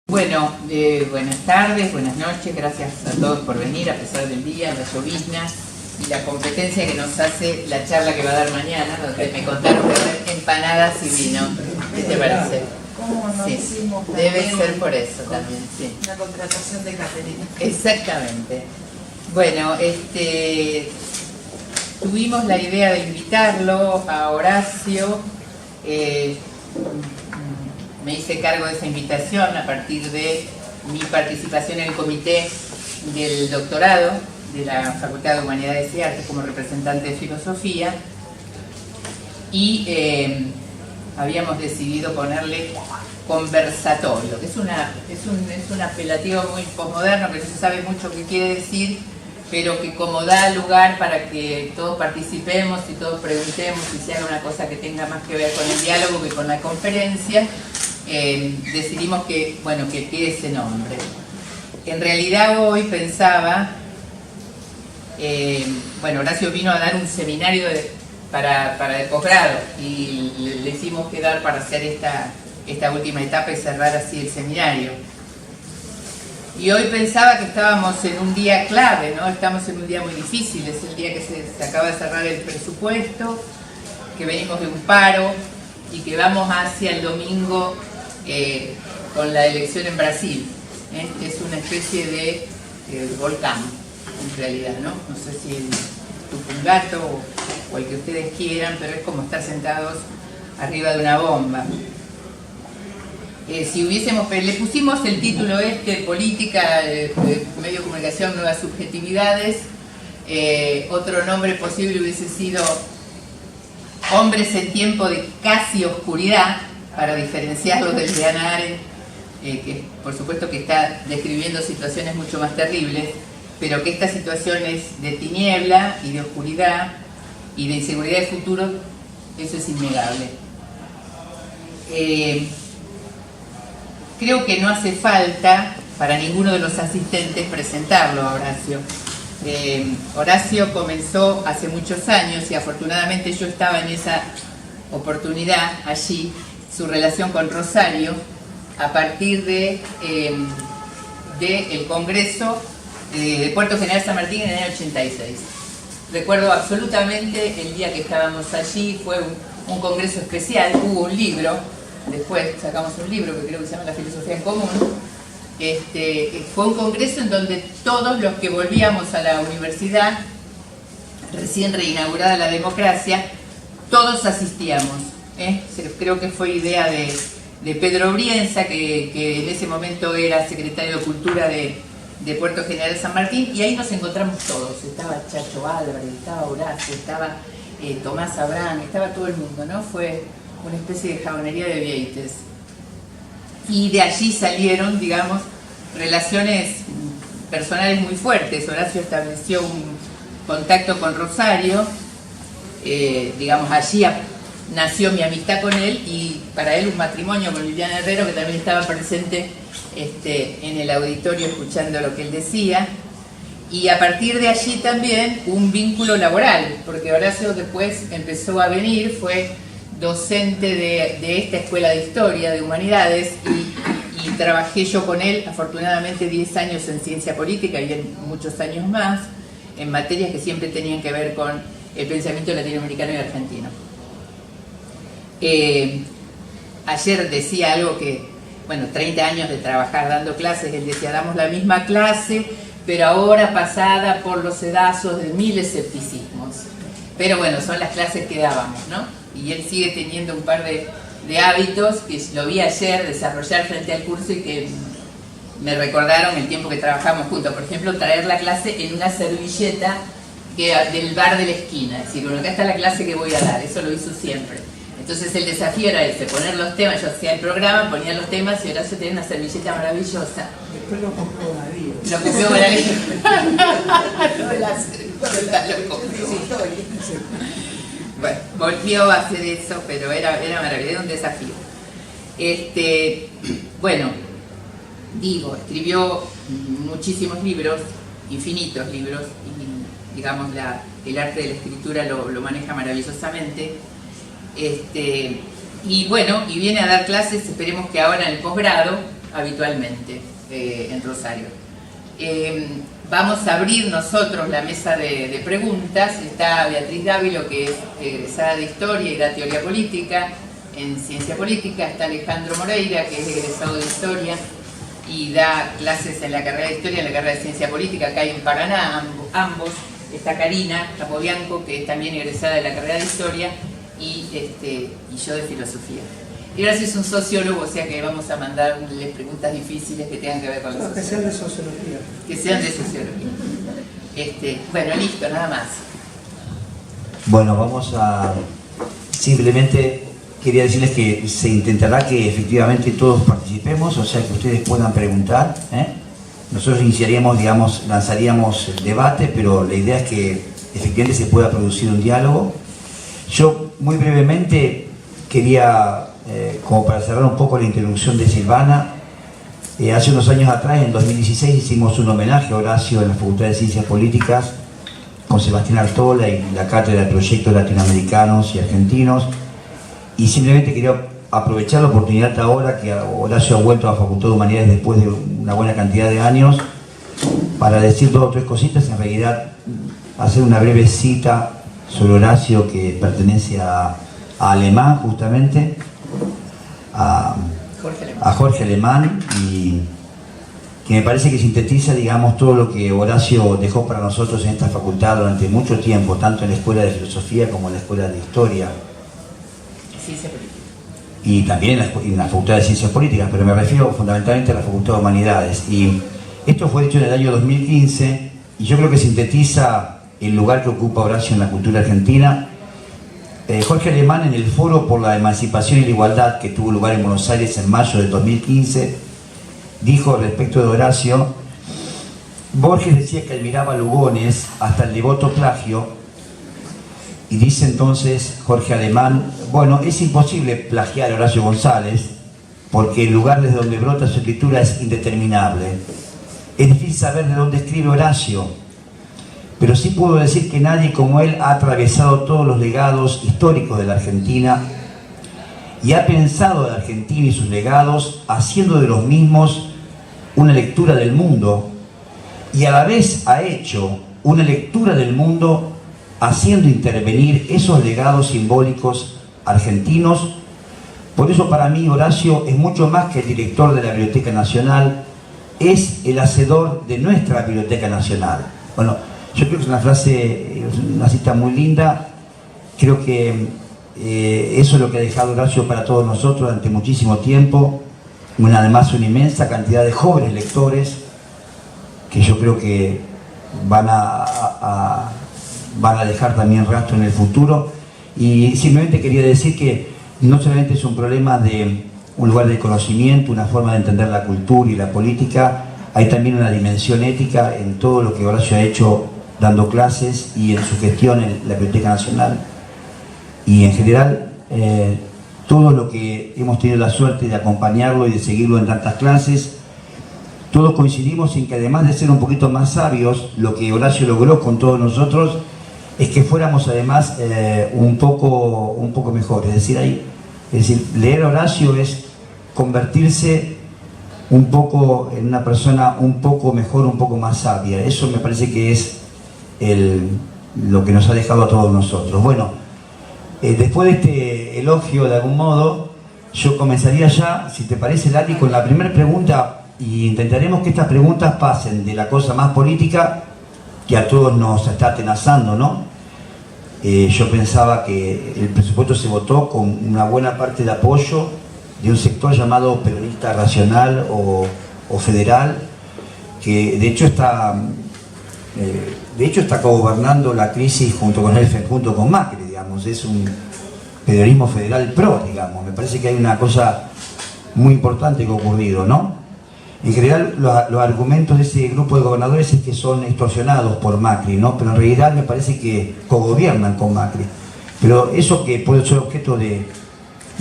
Bueno, buenas tardes, buenas noches, gracias a todos por venir a pesar del día, la llovizna y la competencia que nos hace la charla que va a dar mañana, donde me contaron que hacer empanadas y vino. ¿Qué te parece? ¿Cómo no hicimos también? Debe ser por eso también, sí. Una contratación de Caterina. Exactamente. Bueno, tuvimos la idea de invitarlo a Horacio. Me hice cargo de esa invitación a partir de mi participación en el comité del doctorado de la Facultad de Humanidades y Artes como representante de filosofía, y habíamos decidido ponerle conversatorio, que es un apelativo muy posmoderno, que no se sabe mucho qué quiere decir, pero que como da lugar para que todos participemos y todos preguntemos y se haga una cosa que tenga más que ver con el diálogo que con la conferencia, decidimos que quede ese nombre. En realidad hoy pensaba, Horacio vino a dar un seminario para el posgrado y le hicimos quedar para hacer esta última etapa y cerrar así el seminario. Y hoy pensaba que estábamos en un día clave, ¿no? Estamos en un día muy difícil, es el día que se acaba de cerrar el presupuesto, que venimos de un paro y que vamos hacia el domingo con la elección en Brasil. Es una especie de volcán, en realidad, ¿no? No sé si el Tupungato o el que ustedes quieran, pero es como estar sentados arriba de una bomba. Le pusimos el título política, medio de comunicación, nuevas subjetividades. Otro nombre posible hubiese sido hombres en tiempo de casi oscuridad, para diferenciarlos del de Hannah Arendt, que por supuesto que está describiendo situaciones mucho más terribles, pero que estas situaciones de tiniebla y de oscuridad y de inseguridad de futuro, eso es innegable. Creo que no hace falta para ninguno de los asistentes presentarlo a Horacio. Horacio comenzó hace muchos años y afortunadamente yo estaba en esa oportunidad allí, su relación con Rosario, a partir del Congreso de Puerto General San Martín en el año 86. Recuerdo absolutamente el día que estábamos allí, fue un congreso especial, hubo un libro, después sacamos un libro que creo que se llama La Filosofía en Común. Fue un congreso en donde todos los que volvíamos a la universidad, recién reinaugurada la democracia, todos asistíamos. Creo que fue idea de Pedro Brienza, que en ese momento era secretario de Cultura de Puerto General San Martín, y ahí nos encontramos todos. Estaba Chacho Álvarez, estaba Horacio, estaba Tomás Abrán, estaba todo el mundo, ¿no? Fue una especie de jabonería de vieites. Y de allí salieron, digamos, relaciones personales muy fuertes. Horacio estableció un contacto con Rosario, allí nació mi amistad con él, y para él un matrimonio con Liliana Herrero, que también estaba presente en el auditorio escuchando lo que él decía, y a partir de allí también un vínculo laboral, porque Horacio después empezó a venir, fue docente de esta escuela de historia, de humanidades, y trabajé yo con él, afortunadamente 10 años en ciencia política y en muchos años más, en materias que siempre tenían que ver con el pensamiento latinoamericano y argentino. Ayer decía algo que, 30 años de trabajar dando clases, él decía, damos la misma clase, pero ahora pasada por los sedazos de mil escepticismos. Pero bueno, son las clases que dábamos, ¿no? Y él sigue teniendo un par de hábitos que lo vi ayer desarrollar frente al curso y que me recordaron el tiempo que trabajamos juntos. Por ejemplo, traer la clase en una servilleta del bar de la esquina. Es decir, bueno, acá está la clase que voy a dar, eso lo hizo siempre. Entonces el desafío era ese, poner los temas, yo hacía el programa, ponía los temas y Horacio tenía una servilleta maravillosa. Después lo compró Darío. Lo copió Darío. Lo copió. Bueno, volvió a hacer eso, pero era maravilloso, era un desafío. Escribió muchísimos libros, infinitos libros, y digamos el arte de la escritura lo maneja maravillosamente. Y viene a dar clases, esperemos que ahora en el posgrado, habitualmente en Rosario. Vamos a abrir nosotros la mesa de preguntas. Está Beatriz Dávilo, que es egresada de Historia y da Teoría Política en Ciencia Política. Está Alejandro Moreira, que es egresado de Historia y da clases en la carrera de Historia y en la carrera de Ciencia Política acá en Paraná, ambos. Está Karina Capobianco, que es también egresada de la carrera de Historia, y yo de Filosofía. Y ahora sí es un sociólogo, o sea que vamos a mandarle preguntas difíciles que tengan que ver con la sociología. Que sean de sociología. Que sean de sociología. Bueno, listo, nada más. Bueno, vamos a... Simplemente quería decirles que se intentará que efectivamente todos participemos, o sea que ustedes puedan preguntar, ¿eh? Nosotros iniciaríamos, digamos, lanzaríamos el debate, pero la idea es que efectivamente se pueda producir un diálogo. Yo muy brevemente quería, como para cerrar un poco la introducción de Silvana, hace unos años atrás, en 2016, hicimos un homenaje a Horacio en la Facultad de Ciencias Políticas con Sebastián Artola y la Cátedra de Proyectos Latinoamericanos y Argentinos, y simplemente quería aprovechar la oportunidad ahora que Horacio ha vuelto a la Facultad de Humanidades después de una buena cantidad de años para decir dos o tres cositas, en realidad hacer una breve cita sobre Horacio que pertenece a Alemán, justamente, a Jorge Alemán, y que me parece que sintetiza, digamos, todo lo que Horacio dejó para nosotros en esta facultad durante mucho tiempo, tanto en la Escuela de Filosofía como en la Escuela de Historia. Ciencia Política. Y también en la Facultad de Ciencias Políticas, pero me refiero fundamentalmente a la Facultad de Humanidades. Y esto fue dicho en el año 2015, y yo creo que sintetiza el lugar que ocupa Horacio en la cultura argentina. Jorge Alemán, en el Foro por la Emancipación y la Igualdad, que tuvo lugar en Buenos Aires en mayo de 2015, dijo respecto de Horacio: Borges decía que admiraba Lugones hasta el devoto plagio. Y dice entonces Jorge Alemán: bueno, es imposible plagiar a Horacio González porque el lugar desde donde brota su escritura es indeterminable. Es difícil saber de dónde escribe Horacio, pero sí puedo decir que nadie como él ha atravesado todos los legados históricos de la Argentina y ha pensado de Argentina y sus legados haciendo de los mismos una lectura del mundo, y a la vez ha hecho una lectura del mundo haciendo intervenir esos legados simbólicos argentinos. Por eso para mí Horacio es mucho más que el director de la Biblioteca Nacional, es el hacedor de nuestra Biblioteca Nacional. Bueno, yo creo que es una frase, una cita muy linda. Creo que eso es lo que ha dejado Horacio para todos nosotros durante muchísimo tiempo. Además una inmensa cantidad de jóvenes lectores que yo creo que van a dejar también rastro en el futuro. Y simplemente quería decir que no solamente es un problema de un lugar de conocimiento, una forma de entender la cultura y la política, hay también una dimensión ética en todo lo que Horacio ha hecho dando clases y en su gestión en la Biblioteca Nacional. Y en general, todo lo que hemos tenido la suerte de acompañarlo y de seguirlo en tantas clases, todos coincidimos en que además de ser un poquito más sabios, lo que Horacio logró con todos nosotros es que fuéramos además un poco mejores. Es decir, leer a Horacio es convertirse un poco en una persona un poco mejor, un poco más sabia. Eso me parece que es lo que nos ha dejado a todos nosotros. Bueno, después de este elogio, de algún modo, yo comenzaría ya, si te parece, Lali, con la primera pregunta, y intentaremos que estas preguntas pasen de la cosa más política, que a todos nos está atenazando, ¿no? Yo pensaba que el presupuesto se votó con una buena parte de apoyo de un sector llamado peronista racional o federal, que de hecho está cogobernando la crisis junto con Macri, digamos. Es un peronismo federal pro, digamos. Me parece que hay una cosa muy importante que ha ocurrido, ¿no? En general, los argumentos de ese grupo de gobernadores es que son extorsionados por Macri, ¿no? Pero en realidad me parece que cogobiernan con Macri. Pero eso, que puede ser objeto de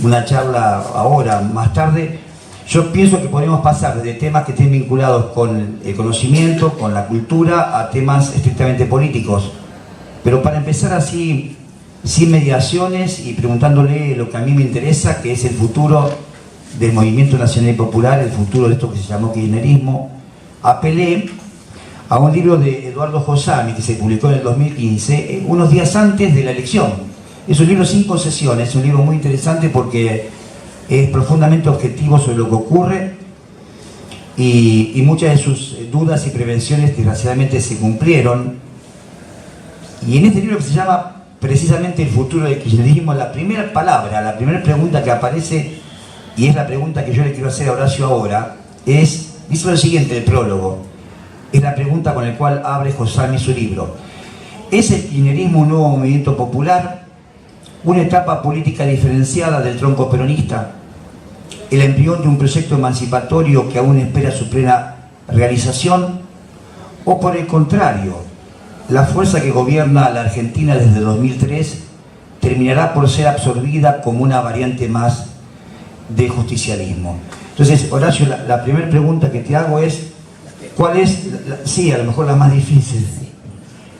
una charla ahora, más tarde, yo pienso que podemos pasar de temas que estén vinculados con el conocimiento, con la cultura, a temas estrictamente políticos. Pero para empezar así, sin mediaciones y preguntándole lo que a mí me interesa, que es el futuro del Movimiento Nacional y Popular, el futuro de esto que se llamó kirchnerismo, apelé a un libro de Eduardo Josami que se publicó en el 2015, unos días antes de la elección. Es un libro sin concesiones, es un libro muy interesante porque es profundamente objetivo sobre lo que ocurre y muchas de sus dudas y prevenciones desgraciadamente se cumplieron. Y en este libro que se llama precisamente El futuro del kirchnerismo, la primera palabra, la primera pregunta que aparece, y es la pregunta que yo le quiero hacer a Horacio ahora, dice lo siguiente, el prólogo, es la pregunta con la cual abre Josami su libro. ¿Es el kirchnerismo un nuevo movimiento popular? ¿Una etapa política diferenciada del tronco peronista? ¿El embrión de un proyecto emancipatorio que aún espera su plena realización? ¿O por el contrario, la fuerza que gobierna a la Argentina desde 2003 terminará por ser absorbida como una variante más del justicialismo? Entonces, Horacio, la primera pregunta que te hago es, ¿cuál es, sí, a lo mejor la más difícil,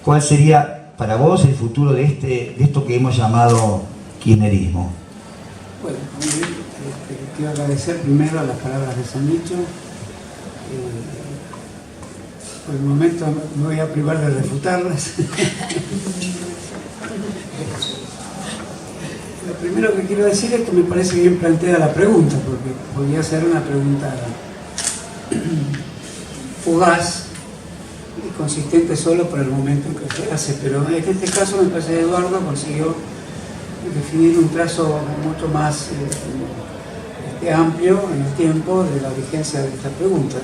cuál sería para vos el futuro de esto que hemos llamado kirchnerismo? Bueno, quiero agradecer primero las palabras que se han dicho. Por el momento me voy a privar de refutarlas. Lo primero que quiero decir es que me parece bien planteada la pregunta, porque podría ser una pregunta fugaz y consistente solo por el momento en que se hace, pero en este caso me parece que Eduardo consiguió definir un trazo mucho más amplio en el tiempo de la vigencia de esta pregunta.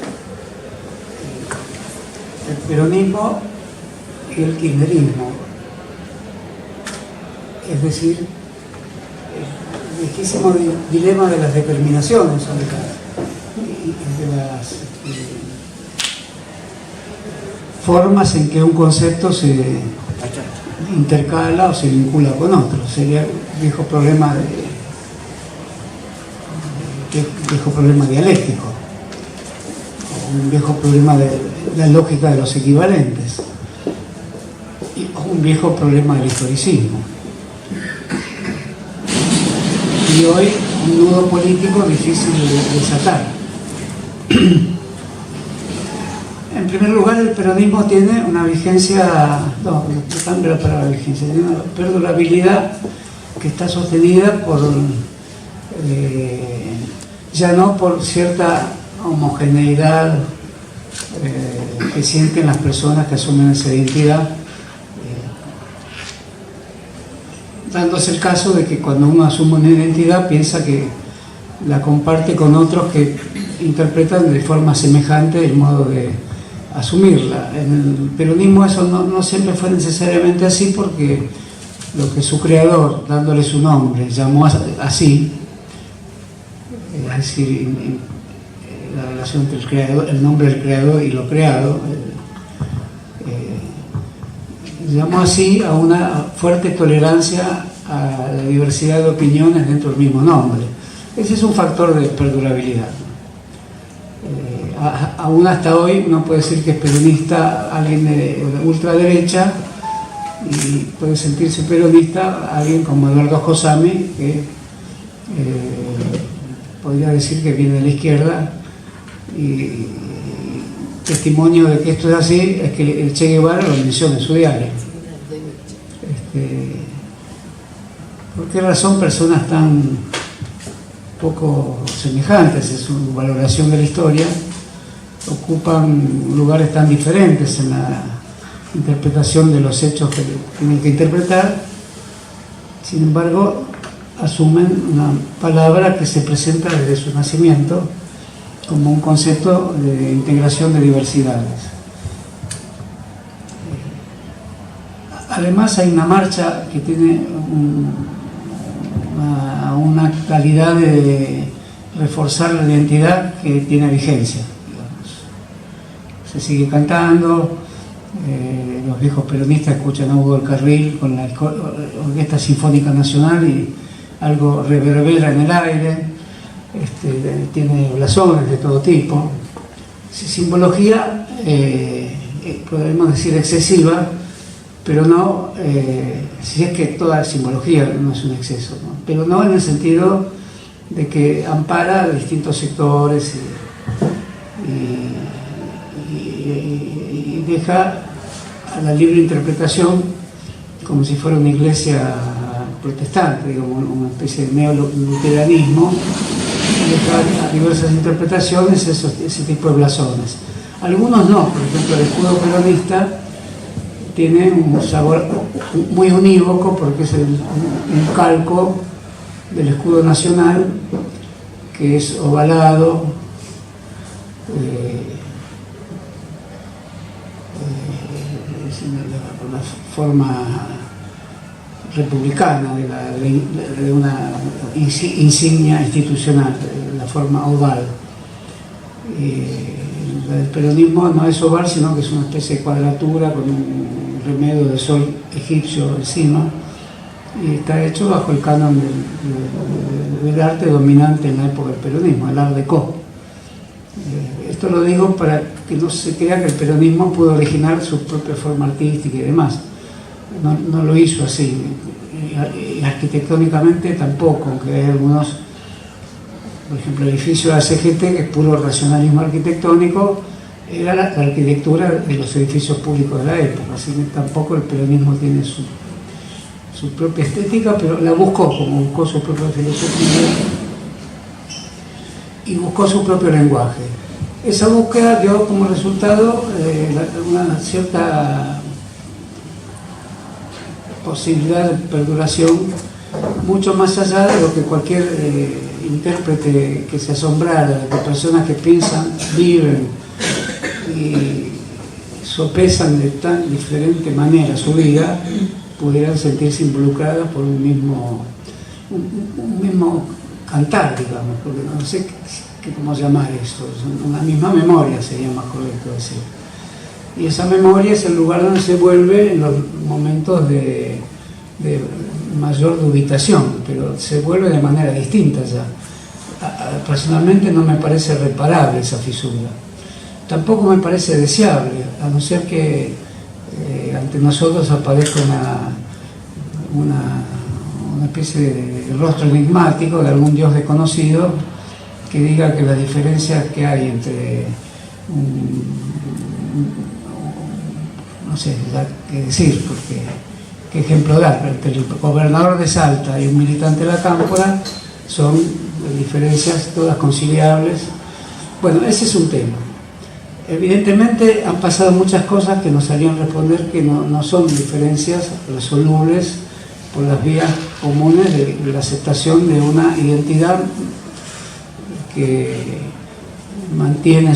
El peronismo y el kirchnerismo, es decir, el viejísimo dilema de las determinaciones y de las formas en que un concepto se intercala o se vincula con otro. Sería el viejo problema dialéctico, un viejo problema de la lógica de los equivalentes y un viejo problema del historicismo. Y hoy un nudo político difícil de desatar. En primer lugar, el peronismo tiene una vigencia, no cambio la palabra vigencia, tiene una perdurabilidad que está sostenida por ya no por cierta homogeneidad que sienten las personas que asumen esa identidad, dándose el caso de que cuando uno asume una identidad piensa que la comparte con otros que interpretan de forma semejante el modo de asumirla. En el peronismo eso no siempre fue necesariamente así, porque lo que su creador, dándole su nombre, llamó así, es decir, la relación entre el creador, el nombre del creador y lo creado, llamó así a una fuerte tolerancia a la diversidad de opiniones dentro del mismo nombre. Ese es un factor de perdurabilidad. Aún hasta hoy uno puede decir que es peronista alguien de ultraderecha y puede sentirse peronista alguien como Eduardo Josami, que podría decir que viene de la izquierda, y testimonio de que esto es así es que el Che Guevara lo menciona en su diario. ¿Por qué razón personas tan poco semejantes en su valoración de la historia ocupan lugares tan diferentes en la interpretación de los hechos que tienen que interpretar? Sin embargo, asumen una palabra que se presenta desde su nacimiento como un concepto de integración de diversidades. Además, hay una marcha que tiene una calidad de reforzar la identidad que tiene vigencia, digamos. Se sigue cantando, los viejos peronistas escuchan a Hugo del Carril con la Orquesta Sinfónica Nacional y algo reverbera en el aire, tiene blasones de todo tipo, simbología, podemos decir excesiva, pero no, si es que toda simbología no es un exceso, ¿no? Pero no en el sentido de que ampara a distintos sectores y deja a la libre interpretación como si fuera una iglesia protestante, digamos, una especie de neoluteranismo, deja a diversas interpretaciones ese tipo de blasones. Algunos no, por ejemplo el escudo peronista tiene un sabor muy unívoco porque es un calco del escudo nacional, que es ovalado, la forma republicana de una insignia institucional, la forma oval. El peronismo no es oval, sino que es una especie de cuadratura con un remedio de sol egipcio encima, y está hecho bajo el canon del arte dominante en la época del peronismo, el Art Déco. Esto lo digo para que no se crea que el peronismo pudo originar su propia forma artística y demás. No lo hizo así, y arquitectónicamente tampoco, aunque hay algunos, por ejemplo el edificio de la CGT, que es puro racionalismo arquitectónico, era la arquitectura de los edificios públicos de la época, así que tampoco el peronismo tiene su propia estética, pero la buscó, como buscó su propia filosofía y buscó su propio lenguaje. Esa búsqueda dio como resultado una cierta posibilidad de perduración mucho más allá de lo que cualquier intérprete que se asombrara, de que personas que piensan, viven y sopesan de tan diferente manera su vida pudieran sentirse involucradas por un mismo cantar, digamos, porque no sé cómo llamar esto, una misma memoria sería más correcto decir. Y esa memoria es el lugar donde se vuelve en los momentos de mayor dubitación, pero se vuelve de manera distinta ya. Personalmente no me parece reparable esa fisura. Tampoco me parece deseable, a no ser que ante nosotros aparezca una especie de rostro enigmático de algún dios desconocido que diga que las diferencias que hay entre no sé qué decir, porque qué ejemplo dar, entre el gobernador de Salta y un militante de la Cámpora son diferencias todas conciliables. Bueno, ese es un tema. Evidentemente han pasado muchas cosas que nos harían responder que no son diferencias resolubles por las vías comunes de la aceptación de una identidad que mantiene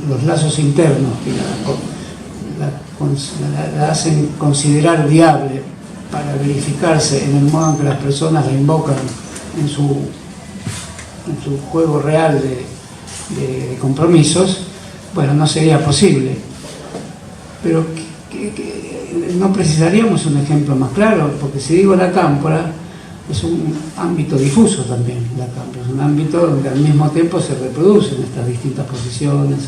los lazos internos que la hacen considerar viable para verificarse en el modo en que las personas la invocan en su juego real de compromisos. Bueno, no sería posible, pero no precisaríamos un ejemplo más claro, porque si digo la Cámpora, es un ámbito difuso también. La Cámpora es un ámbito donde al mismo tiempo se reproducen estas distintas posiciones.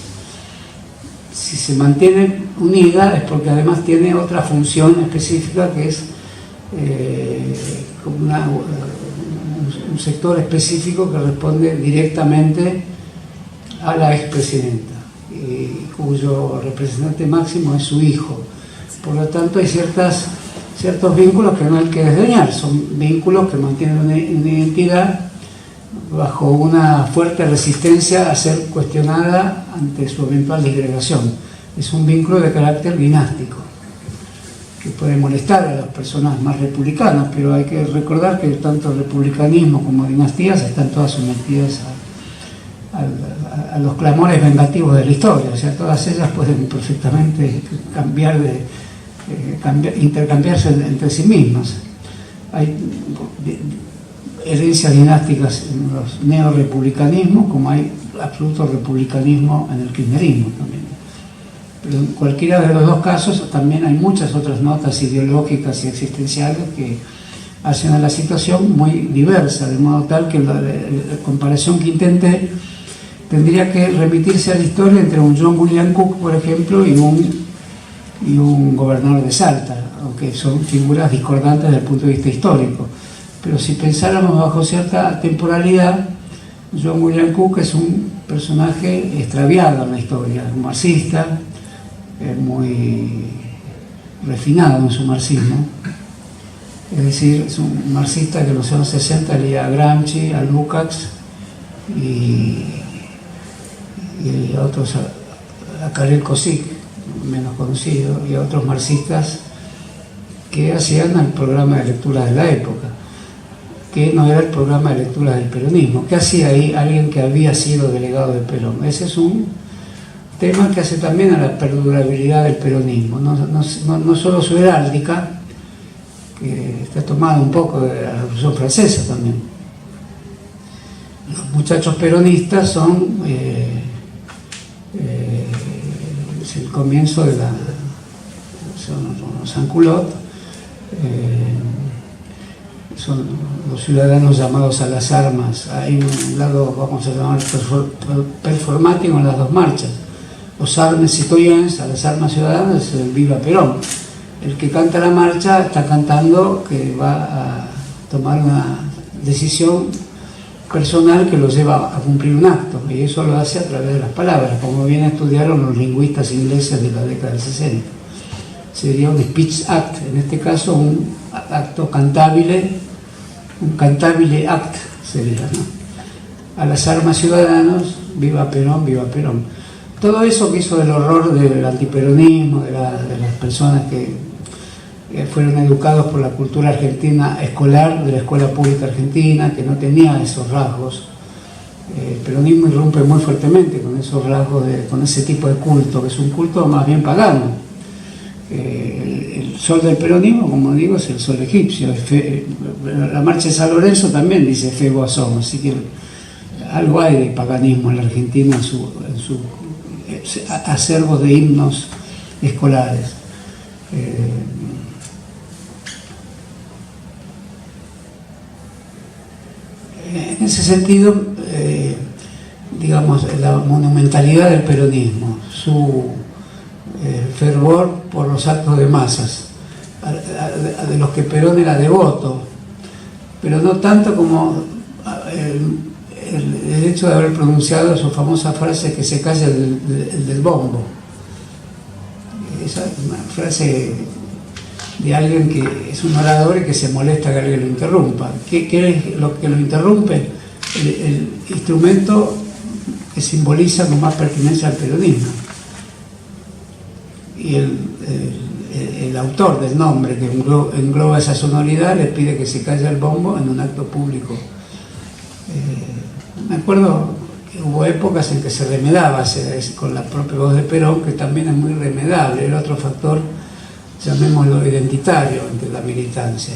Si se mantiene unida es porque además tiene otra función específica, que es como un sector específico que responde directamente a la expresidenta, cuyo representante máximo es su hijo. Por lo tanto hay ciertos vínculos que no hay que desdeñar, son vínculos que mantienen una identidad bajo una fuerte resistencia a ser cuestionada ante su eventual disgregación. Es un vínculo de carácter dinástico que puede molestar a las personas más republicanas, pero hay que recordar que tanto el republicanismo como dinastías están todas sometidas a los clamores vengativos de la historia. O sea, todas ellas pueden perfectamente intercambiarse entre sí mismas. Hay herencias dinásticas en los neorepublicanismos, como hay absoluto republicanismo en el kirchnerismo también. Pero en cualquiera de los dos casos también hay muchas otras notas ideológicas y existenciales que hacen a la situación muy diversa, de modo tal que la comparación que intenté tendría que remitirse a la historia entre un John William Cook, por ejemplo, y un gobernador de Salta, aunque son figuras discordantes desde el punto de vista histórico. pero si pensáramos bajo cierta temporalidad, John William Cook es un personaje extraviado en la historia, un marxista, muy refinado en su marxismo, es decir, es un marxista que en los años 60 leía a Gramsci, a Lukács y a otros, a Karel Kosik, menos conocido, y a otros marxistas que hacían el programa de lectura de la época, que no era el programa de lectura del peronismo. ¿Qué hacía ahí alguien que había sido delegado de Perón? Ese es un tema que hace también a la perdurabilidad del peronismo, no solo su heráldica, que está tomada un poco de la Revolución Francesa también. Los muchachos peronistas son es el comienzo de la son los sans-culottes, son los ciudadanos llamados a las armas. Hay un lado, vamos a llamar, performático en las dos marchas. Los armes citoyens, a las armas ciudadanas, es el Viva Perón. El que canta la marcha está cantando que va a tomar una decisión personal que lo lleva a cumplir un acto, y eso lo hace a través de las palabras, como bien estudiaron los lingüistas ingleses de la década del 60. Sería un speech act, en este caso un acto cantable, un cantabile act sería, ¿no? A las armas ciudadanos, viva Perón, viva Perón. Todo eso que hizo del horror del antiperonismo, de las personas que fueron educados por la cultura argentina escolar, de la escuela pública argentina, que no tenía esos rasgos. El peronismo irrumpe muy fuertemente con esos rasgos, con ese tipo de culto, que es un culto más bien pagano. El sol del peronismo, como digo, es el sol egipcio. La marcha de San Lorenzo también dice Fe Guasón, así que algo hay de paganismo en la Argentina en su acervos de himnos escolares. En ese sentido, digamos, la monumentalidad del peronismo, su fervor por los actos de masas, de los que Perón era devoto, pero no tanto como el hecho de haber pronunciado su famosa frase que se calla el del bombo. Esa es una frase de alguien que es un orador y que se molesta que alguien lo interrumpa. ¿Qué es lo que lo interrumpe? El instrumento que simboliza con más pertinencia al peronismo. Y el autor del nombre que engloba esa sonoridad le pide que se calle el bombo en un acto público. Me acuerdo que hubo épocas en que se remedaba con la propia voz de Perón, que también es muy remedable. Era otro factor, llamémoslo identitario, entre la militancia.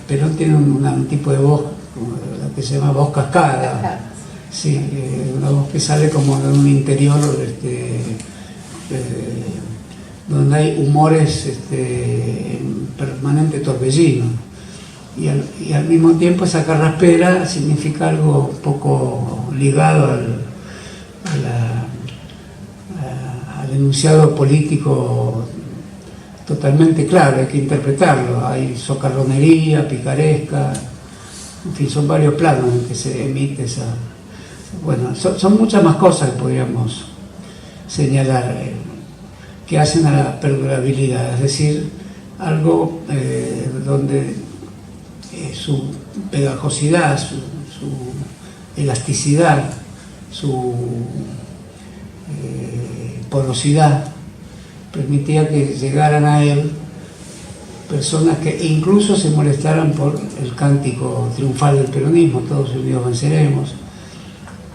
Perón tiene un tipo de voz, la que se llama voz cascada. Sí, una voz que sale como de un interior donde hay humores en permanente torbellino. Y al mismo tiempo esa carraspera significa algo un poco ligado al enunciado político totalmente claro, hay que interpretarlo. Hay socarronería, picaresca, en fin, son varios planos en que se emite esa... Bueno, son muchas más cosas que podríamos señalar que hacen a la perdurabilidad, es decir, algo donde su pegajosidad, su elasticidad, su porosidad permitía que llegaran a él personas que incluso se molestaran por el cántico triunfal del peronismo, todos unidos venceremos,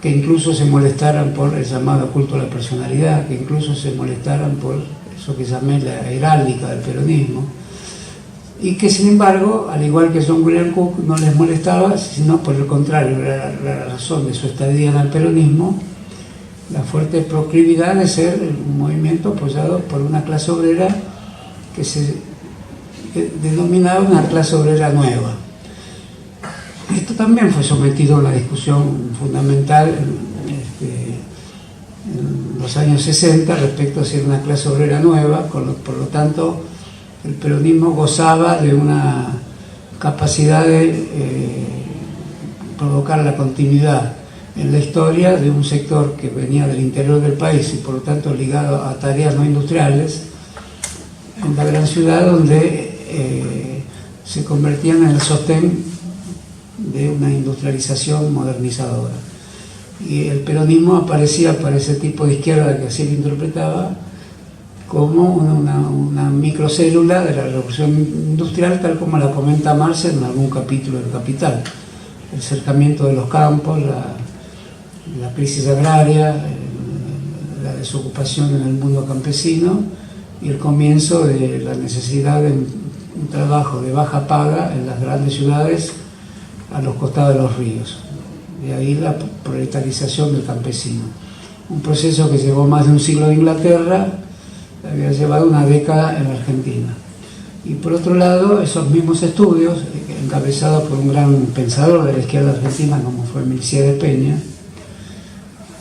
que incluso se molestaran por el llamado culto a la personalidad, que incluso se molestaran por eso que llamé la heráldica del peronismo, y que sin embargo, al igual que John William Cook, no les molestaba, sino por el contrario, la razón de su estadía en el peronismo, la fuerte proclividad de ser un movimiento apoyado por una clase obrera que se denominaba una clase obrera nueva. Esto también fue sometido a una discusión fundamental en los años 60 respecto a si era una clase obrera nueva, por lo tanto el peronismo gozaba de una capacidad de provocar la continuidad en la historia de un sector que venía del interior del país y por lo tanto ligado a tareas no industriales en la gran ciudad, donde se convertían en el sostén de una industrialización modernizadora. Y el peronismo aparecía para ese tipo de izquierda que así lo interpretaba como una microcélula de la revolución industrial, tal como la comenta Marx en algún capítulo del Capital. El cercamiento de los campos, la crisis agraria, la desocupación en el mundo campesino y el comienzo de la necesidad de un trabajo de baja paga en las grandes ciudades a los costados de los ríos. De ahí la proletarización del campesino. Un proceso que llevó más de un siglo en Inglaterra, había llevado una década en Argentina. Y por otro lado, esos mismos estudios, encabezados por un gran pensador de la izquierda argentina como fue Milcea de Peña,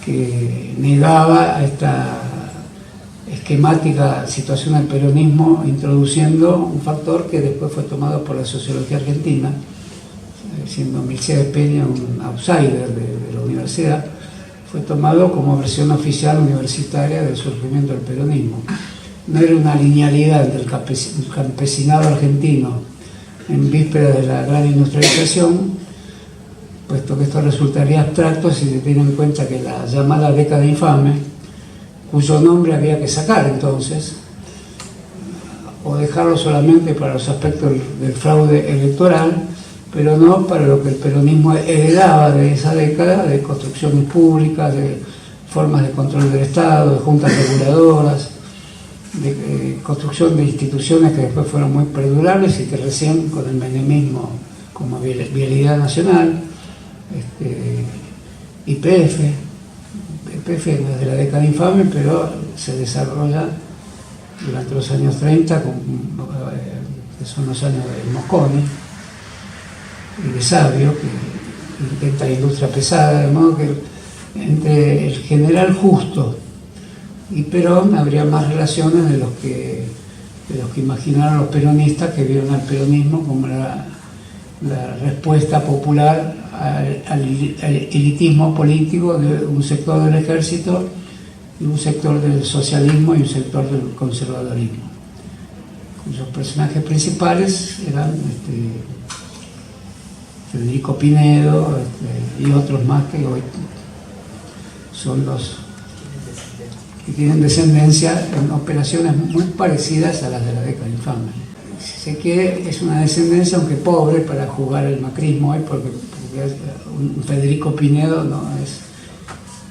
que negaba esta esquemática situación del peronismo, introduciendo un factor que después fue tomado por la sociología argentina, siendo Milcea de Peña un outsider de la universidad, fue tomado como versión oficial universitaria del surgimiento del peronismo. No era una linealidad entre el campesinado argentino en vísperas de la gran industrialización, puesto que esto resultaría abstracto si se tiene en cuenta que la llamada década infame, cuyo nombre había que sacar entonces, o dejarlo solamente para los aspectos del fraude electoral, pero no para lo que el peronismo heredaba de esa década, de construcciones públicas, de formas de control del Estado, de juntas reguladoras, de construcción de instituciones que después fueron muy perdurables y que recién con el menemismo como Vialidad Nacional, YPF no es de la década infame, pero se desarrolla durante los años 30, que son los años de Mosconi y de Sabio, que intenta la industria pesada, de modo que entre el general Justo y Perón habría más relaciones de los que imaginaron los peronistas, que vieron al peronismo como la respuesta popular al elitismo político de un sector del ejército y un sector del socialismo y un sector del conservadorismo, cuyos personajes principales eran Federico Pinedo y otros más que hoy son los que tienen descendencia en operaciones muy parecidas a las de la década infame. Sé que es una descendencia, aunque pobre, para jugar el macrismo hoy, porque un Federico Pinedo no es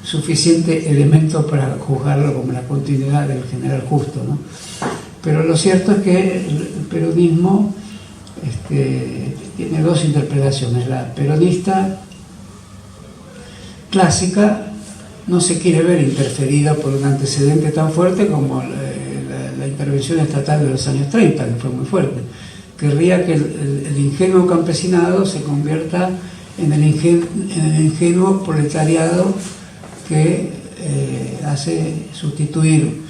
suficiente elemento para juzgarlo como la continuidad del general Justo, ¿no? Pero lo cierto es que el peronismo tiene dos interpretaciones. La peronista clásica no se quiere ver interferida por un antecedente tan fuerte como la intervención estatal de los años 30, que fue muy fuerte. Querría que el ingenuo campesinado se convierta en el ingenuo proletariado que hace sustituir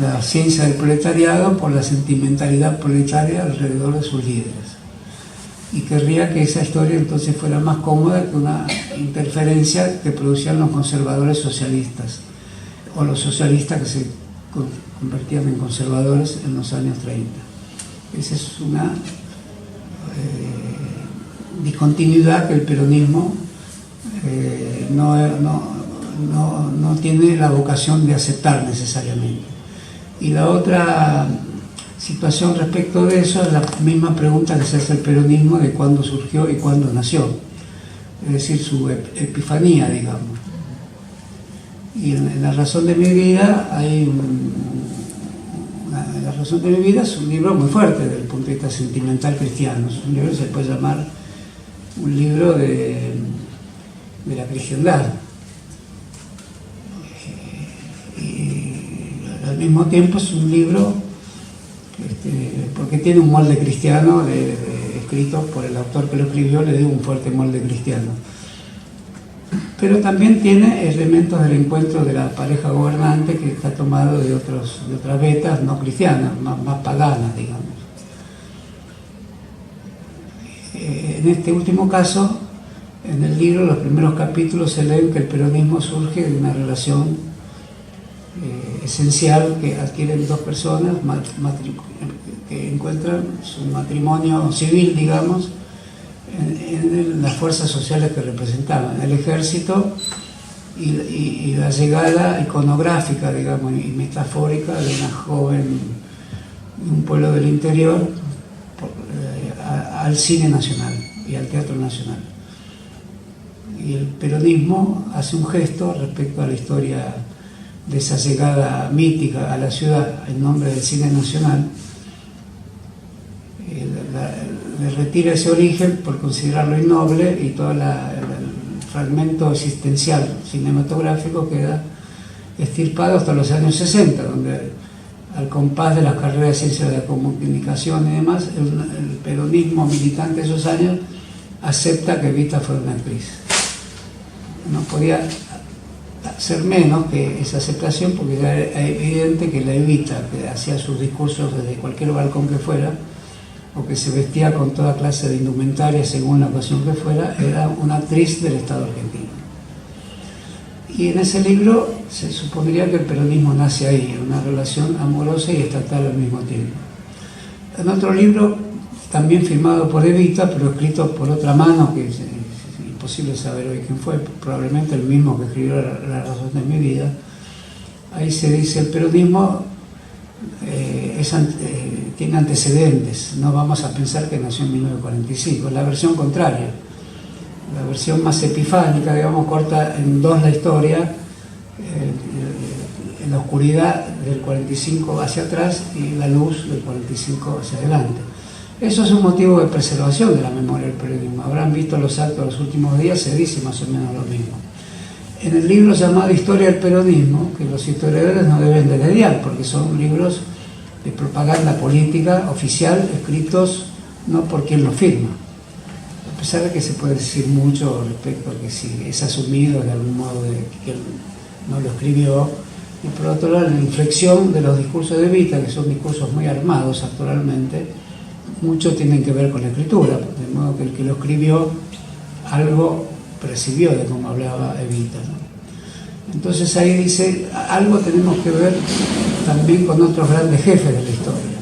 la ciencia del proletariado por la sentimentalidad proletaria alrededor de sus líderes. Y querría que esa historia entonces fuera más cómoda que una interferencia que producían los conservadores socialistas, o los socialistas que se convertían en conservadores en los años 30. Esa es una discontinuidad que el peronismo no tiene la vocación de aceptar necesariamente. Y la otra situación respecto de eso es la misma pregunta que se hace el peronismo de cuándo surgió y cuándo nació, es decir, su epifanía, digamos. Y en La razón de mi vida La razón de mi vida es un libro muy fuerte desde el punto de vista sentimental cristiano. Es un libro que se puede llamar un libro de la cristiandad. Y al mismo tiempo es un libro porque tiene un molde cristiano escrito por el autor que lo escribió, le dio un fuerte molde cristiano. Pero también tiene elementos del encuentro de la pareja gobernante que está tomado de otras vetas no cristianas, más paganas, digamos. en este último caso, en el libro, los primeros capítulos se leen que el peronismo surge de una relación esencial que adquieren dos personas que encuentran su matrimonio civil, digamos, en las fuerzas sociales que representaban, el ejército y la llegada iconográfica, digamos, y metafórica de una joven de un pueblo del interior al cine nacional y al teatro nacional. Y el peronismo hace un gesto respecto a la historia de esa llegada mítica a la ciudad en nombre del cine nacional. Le retira ese origen por considerarlo innoble y todo el fragmento existencial cinematográfico queda extirpado hasta los años 60, donde al compás de las carreras de ciencia de la comunicación y demás, el peronismo militante de esos años acepta que Evita fuera una actriz. No podía ser menos que esa aceptación, porque era evidente que la Evita, que hacía sus discursos desde cualquier balcón que fuera, o que se vestía con toda clase de indumentaria según la ocasión que fuera, era una actriz del Estado argentino. Y en ese libro se supondría que el peronismo nace ahí, una relación amorosa y estatal al mismo tiempo. En otro libro, también firmado por Evita, pero escrito por otra mano, que es imposible saber hoy quién fue, probablemente el mismo que escribió La razón de mi vida, ahí se dice: el peronismo tiene antecedentes, no vamos a pensar que nació en 1945, es la versión contraria, la versión más epifánica, digamos, corta en dos la historia, en la oscuridad del 45 hacia atrás y la luz del 45 hacia adelante. Eso es un motivo de preservación de la memoria del periodismo. Habrán visto los actos de los últimos días, se dice más o menos lo mismo. En el libro llamado Historia del peronismo, que los historiadores no deben de lidiar, porque son libros de propaganda política oficial, escritos no por quien lo firma, a pesar de que se puede decir mucho respecto a que si es asumido de algún modo de que él no lo escribió. Y por otro lado, la inflexión de los discursos de Evita, que son discursos muy armados actualmente, mucho tienen que ver con la escritura, de modo que el que lo escribió algo percibió de cómo hablaba Evita, ¿no? Entonces ahí dice, algo tenemos que ver también con otros grandes jefes de la historia.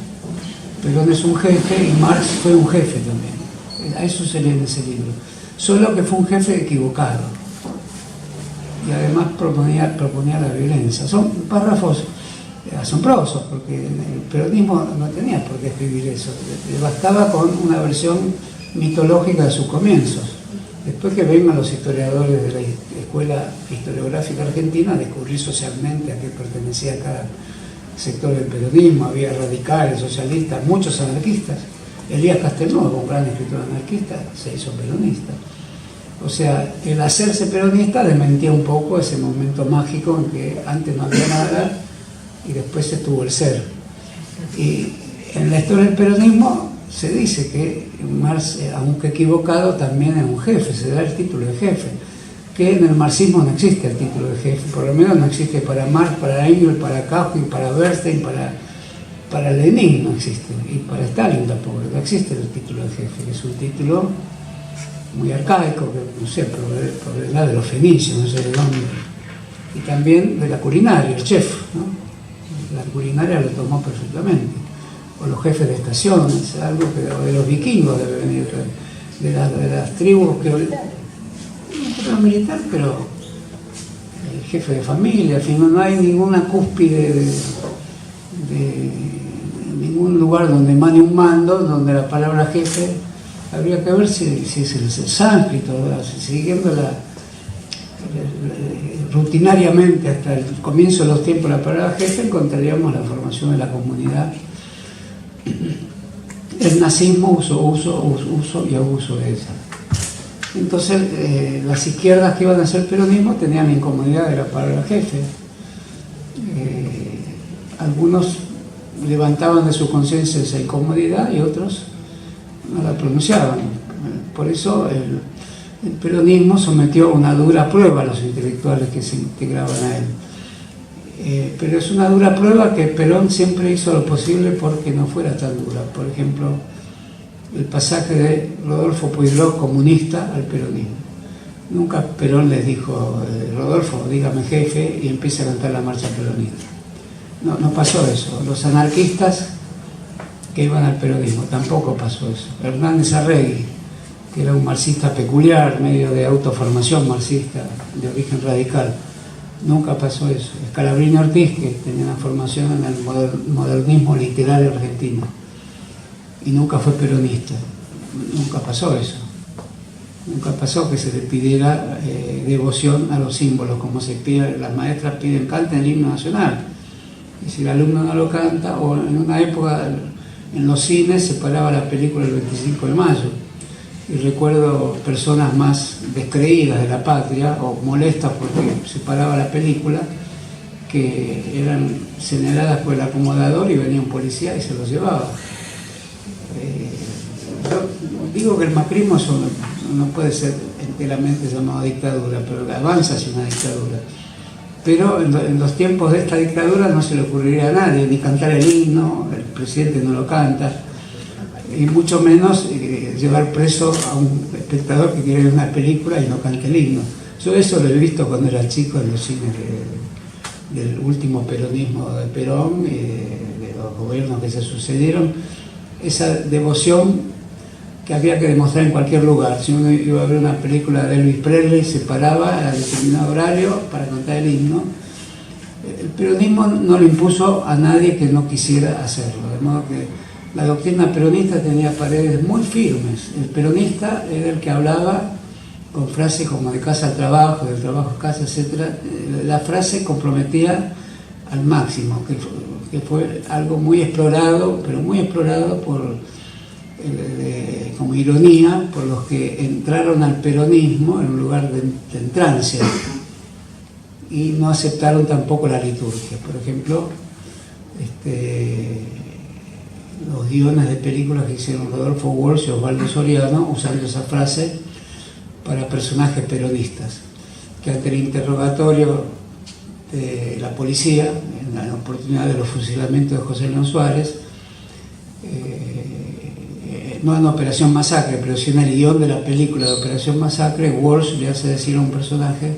Perón es un jefe y Marx fue un jefe también. A eso se lee en ese libro. Solo que fue un jefe equivocado. Y además proponía la violencia. Son párrafos asombrosos, porque el peronismo no tenía por qué escribir eso. Le bastaba con una versión mitológica de sus comienzos. Después que vengan los historiadores de la Escuela Historiográfica Argentina a descubrir socialmente a qué pertenecía cada sector del peronismo, había radicales, socialistas, muchos anarquistas. Elías Castelnuovo, un gran escritor anarquista, se hizo peronista. O sea, el hacerse peronista desmentía un poco ese momento mágico en que antes no había nada y después estuvo el ser. Y en la historia del peronismo se dice que Marx, aunque equivocado, también es un jefe, se da el título de jefe, que en el marxismo no existe el título de jefe, por lo menos no existe para Marx, para Engels, para Kautsky, para Bernstein, para Lenin no existe, y para Stalin tampoco, no existe el título de jefe, que es un título muy arcaico, que no sé, proviene de los fenicios, no sé de dónde, y también de la culinaria, el chef, ¿no? La culinaria lo tomó perfectamente. O los jefes de estaciones, algo que de los vikingos debe venir, de las tribus que no militar, pero el jefe de familia, al fin, no hay ninguna cúspide de ningún lugar donde emane un mando, donde la palabra jefe, habría que ver si es el sánscrito, siguiendo rutinariamente hasta el comienzo de los tiempos de la palabra jefe, encontraríamos la formación de la comunidad. El nazismo uso y abuso de esa. Entonces las izquierdas que iban a hacer peronismo tenían la incomodidad de la palabra jefe. Algunos levantaban de su conciencia esa incomodidad y otros no la pronunciaban. Por eso el peronismo sometió a una dura prueba a los intelectuales que se integraban a él. Pero es una dura prueba que Perón siempre hizo lo posible porque no fuera tan dura. Por ejemplo, el pasaje de Rodolfo Pueyrredón, comunista, al peronismo. Nunca Perón les dijo, Rodolfo, dígame jefe, y empieza a cantar la marcha peronista. No pasó eso. Los anarquistas que iban al peronismo, tampoco pasó eso. Hernández Arregui, que era un marxista peculiar, medio de autoformación marxista, de origen radical, nunca pasó eso. Scalabrini Ortiz, que tenía una formación en el modernismo literario argentino, y nunca fue peronista. Nunca pasó eso. Nunca pasó que se le pidiera devoción a los símbolos, como se pide, las maestras piden, canten el himno nacional. Y si el alumno no lo canta, o en una época en los cines se paraba la película el 25 de mayo. Y recuerdo personas más descreídas de la patria, o molestas porque se paraba la película, que eran señaladas por el acomodador y venía un policía y se los llevaba. Yo digo que el macrismo no puede ser enteramente llamado dictadura, pero avanza hacia una dictadura. Pero en los tiempos de esta dictadura no se le ocurriría a nadie ni cantar el himno, el presidente no lo canta, y mucho menos llevar preso a un espectador que quiere ver una película y no cante el himno. Yo eso lo he visto cuando era chico en los cines del último peronismo de Perón, de los gobiernos que se sucedieron, esa devoción que había que demostrar en cualquier lugar. Si uno iba a ver una película de Elvis Presley, se paraba a determinado horario para cantar el himno. El peronismo no le impuso a nadie que no quisiera hacerlo, de modo que la doctrina peronista tenía paredes muy firmes. El peronista era el que hablaba con frases como de casa al trabajo, del trabajo a casa, etc. La frase comprometía al máximo, que fue algo muy explorado, pero muy explorado como ironía por los que entraron al peronismo en un lugar de entrancia y no aceptaron tampoco la liturgia. Por ejemplo, los guiones de películas que hicieron Rodolfo Walsh y Osvaldo Soriano usando esa frase para personajes peronistas, que ante el interrogatorio de la policía, en la oportunidad de los fusilamientos de José León Suárez, no en Operación Masacre, pero sí en el guión de la película de Operación Masacre, Walsh le hace decir a un personaje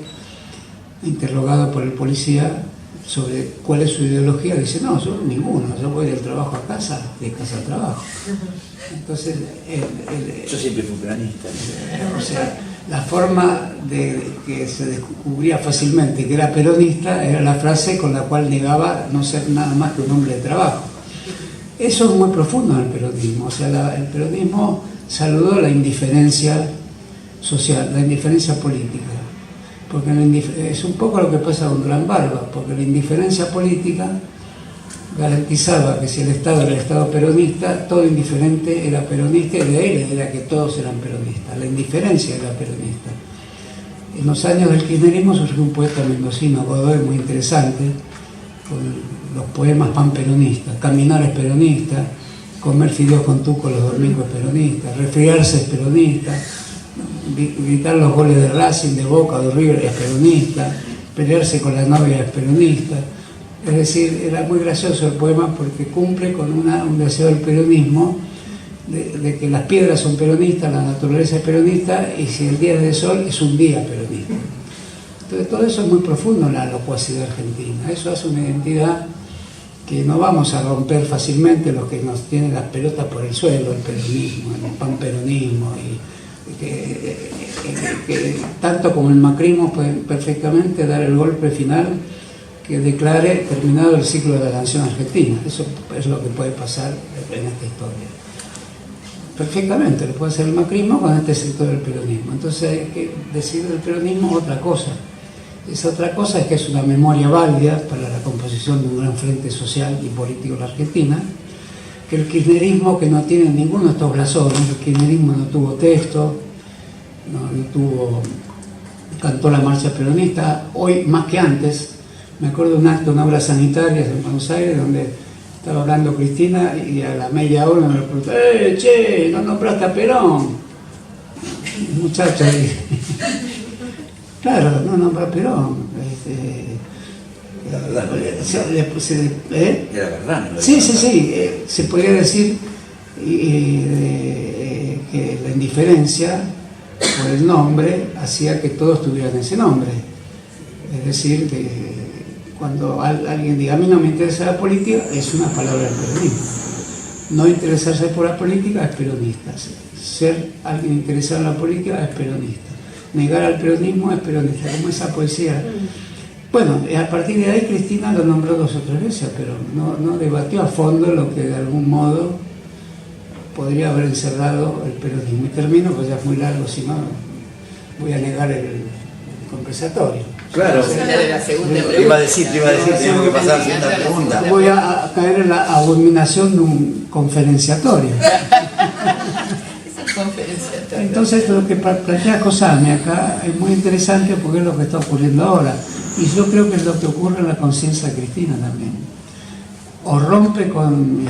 interrogado por el policía sobre cuál es su ideología, dice, no, yo ninguno, yo voy del trabajo a casa, de casa al trabajo. Entonces, yo siempre fui peronista. O sea, la forma de que se descubría fácilmente que era peronista era la frase con la cual negaba no ser nada más que un hombre de trabajo. Eso es muy profundo en el peronismo. O sea, el peronismo saludó la indiferencia social, la indiferencia política. Porque es un poco lo que pasa con Gran Barba, porque la indiferencia política garantizaba que si el Estado era el Estado peronista, todo indiferente era peronista, y de ahí era que todos eran peronistas. La indiferencia era peronista. En los años del kirchnerismo surgió un poeta mendocino, Godoy, muy interesante, con los poemas panperonistas. Caminar es peronista, comer fideos con tuco los domingos es peronista, resfriarse es peronista, gritar los goles de Racing, de Boca, de River es peronista, pelearse con la novia es peronista. Es decir, era muy gracioso el poema porque cumple con un deseo del peronismo de que las piedras son peronistas, la naturaleza es peronista, y si el día es de sol es un día peronista. Entonces todo eso es muy profundo en la locuacidad argentina. Eso hace una identidad que no vamos a romper fácilmente los que nos tienen las pelotas por el suelo, el peronismo, el panperonismo, y que tanto como el macrismo pueden perfectamente dar el golpe final que declare terminado el ciclo de la nación argentina. Eso es lo que puede pasar en esta historia. Perfectamente lo puede hacer el macrismo con este sector del peronismo. Entonces hay que decir del peronismo otra cosa. Esa otra cosa es que es una memoria válida para la composición de un gran frente social y político en la Argentina, que el kirchnerismo, que no tiene ninguno de estos blasones, el kirchnerismo no tuvo texto, cantó la marcha peronista, hoy más que antes. Me acuerdo de un acto, una obra sanitaria en Buenos Aires, donde estaba hablando Cristina y a la media hora me preguntó, che, no nombraste a Perón. El muchacho ahí. Claro, no nombró a Perón. La verdad, Era verdad. Sí, se podría decir que la indiferencia por el nombre hacía que todos tuvieran ese nombre. Es decir, que cuando alguien diga a mí no me interesa la política, es una palabra del peronismo. No interesarse por la política es peronista. Ser alguien interesado en la política es peronista. Negar al peronismo es peronista, como esa poesía. Bueno, a partir de ahí Cristina lo nombró 2 o 3 veces, pero no debatió a fondo lo que de algún modo podría haber encerrado el peronismo. Y termino, pues ya es muy largo, si no voy a negar el conversatorio. Claro, La segunda te pregunta. iba a decir, tenemos que pasar a la segunda pregunta. Voy a caer en la abominación de un conferenciatorio. Es un conferenciatorio. Entonces lo que plantea Cosame acá es muy interesante porque es lo que está ocurriendo ahora. Y yo creo que es lo que ocurre en la conciencia cristina también. O rompe con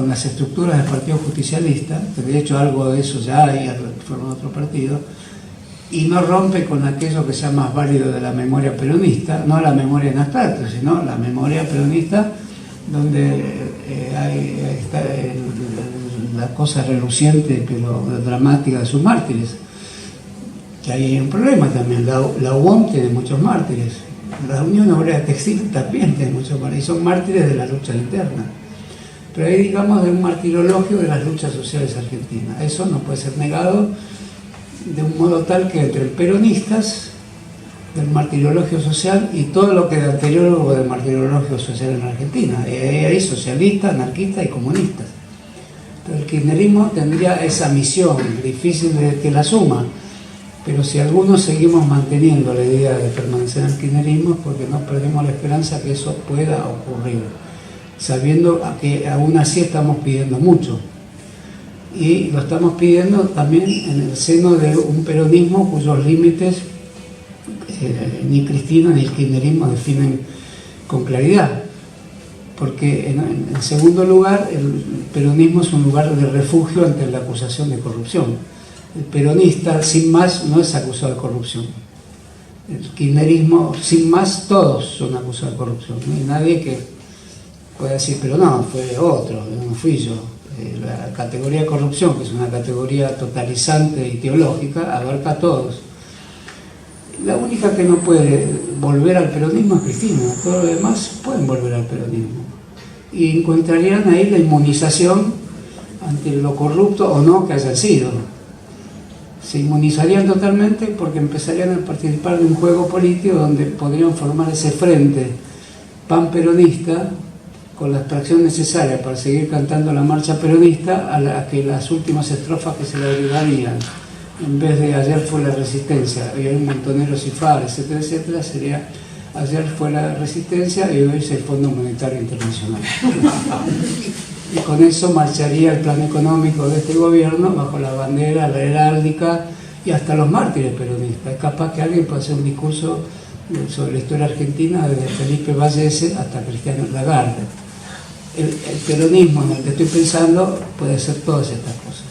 las estructuras del Partido Justicialista, que de hecho algo de eso ya hay, formó otro partido, y no rompe con aquello que sea más válido de la memoria peronista, no la memoria en abstracto, sino la memoria peronista, donde está la cosa reluciente pero dramática de sus mártires. Que ahí hay un problema también. La UOM tiene muchos mártires, la Unión Obrera Textil también tiene muchos mártires, y son mártires de la lucha interna. Pero ahí digamos de un martirologio de las luchas sociales argentinas. Eso no puede ser negado de un modo tal que entre peronistas del martirologio social y todo lo que de anterior hubo de martirologio social en Argentina. Hay socialistas, anarquistas y comunistas. Pero el kirchnerismo tendría esa misión, difícil de que la asuma, pero si algunos seguimos manteniendo la idea de permanecer en el kirchnerismo es porque no perdemos la esperanza que eso pueda ocurrir, sabiendo que aún así estamos pidiendo mucho. Y lo estamos pidiendo también en el seno de un peronismo cuyos límites ni Cristina ni el kirchnerismo definen con claridad. Porque en segundo lugar, el peronismo es un lugar de refugio ante la acusación de corrupción. El peronista, sin más, no es acusado de corrupción. El kirchnerismo, sin más, todos son acusados de corrupción. No hay nadie que pueda decir, pero no, fue otro, no fui yo. La categoría de corrupción, que es una categoría totalizante y teológica, abarca a todos. La única que no puede volver al peronismo es Cristina, todos los demás pueden volver al peronismo. Y encontrarían ahí la inmunización ante lo corrupto o no que hayan sido. Se inmunizarían totalmente porque empezarían a participar de un juego político donde podrían formar ese frente panperonista con la abstracción necesaria para seguir cantando la marcha peronista, a la que las últimas estrofas que se le agregarían, en vez de ayer fue la resistencia, y hoy Montoneros y FAR, etcétera, etcétera, sería ayer fue la resistencia y hoy es el Fondo Monetario Internacional. Y con eso marcharía el plan económico de este gobierno bajo la bandera, la heráldica y hasta los mártires peronistas. Es capaz que alguien pueda hacer un discurso sobre la historia argentina desde Felipe Vallese hasta Cristiano Lagarde. El peronismo en el que estoy pensando puede ser todas estas cosas.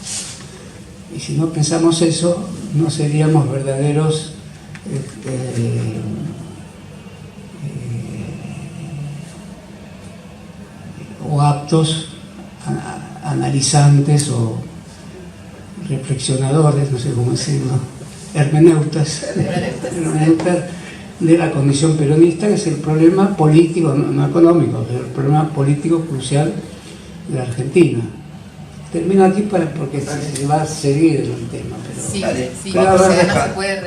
Y si no pensamos eso, no seríamos verdaderos o aptos analizantes o reflexionadores, no sé cómo decirlo, hermeneutas de la condición peronista, que es el problema político, no económico, pero el problema político crucial de la Argentina. Termino aquí porque se va a seguir el tema. Pero Sí, Dale. sí, Claro, o sea, Oscar. no se puede